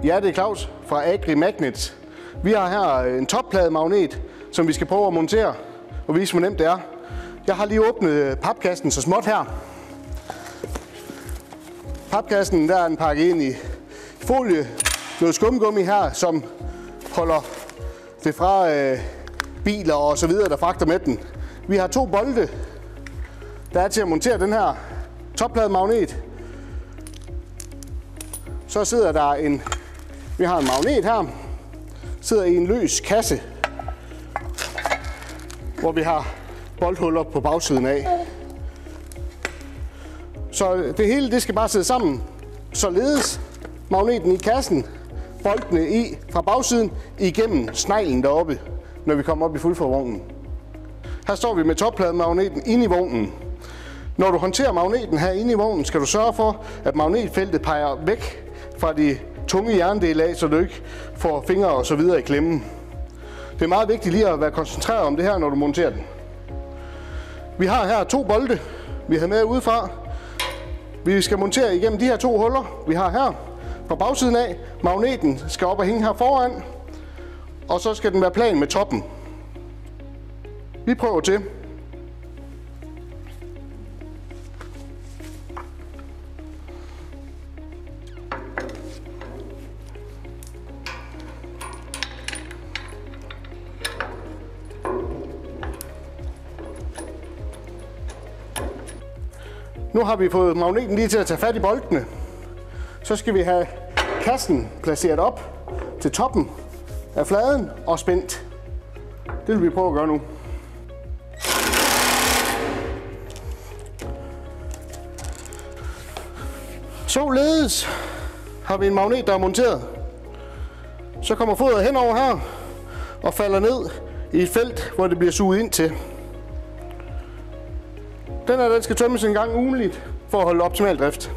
Ja, det er Claus fra Agri Magnets. Vi har her en topplademagnet, som vi skal prøve at montere og vise, hvor nemt det er. Jeg har lige åbnet papkassen så småt her. Papkassen der er den pakket ind i folie, noget skumgummi her, som holder det fra biler og så videre, der fragter med den. Vi har 2 bolde, der er til at montere den her topplademagnet. Så sidder der vi har en magnet her, sidder i en løs kasse, hvor vi har bolthuller på bagsiden af. Så det hele det skal bare sidde sammen, således magneten i kassen, boltene i fra bagsiden igennem sneglen deroppe, når vi kommer op i fuldforvognen. Her står vi med topplademagneten inde i vognen. Når du håndterer magneten her inde i vognen, skal du sørge for, at magnetfeltet peger væk fra de tunge jerndele af, så du ikke får fingre og så videre i klemmen. Det er meget vigtigt lige at være koncentreret om det her, når du monterer den. Vi har her 2 bolde, vi har med udefra. Vi skal montere igennem de her 2 huller, vi har her fra bagsiden af. Magneten skal op og hænge her foran, og så skal den være plan med toppen. Vi prøver til. Nu har vi fået magneten lige til at tage fat i boltene. Så skal vi have kassen placeret op til toppen af fladen og spændt. Det vil vi prøve at gøre nu. Således har vi en magnet, der er monteret. Så kommer fodret henover her og falder ned i et felt, hvor det bliver suget ind til. Den skal tømmes en gang ugentligt for at holde optimal drift.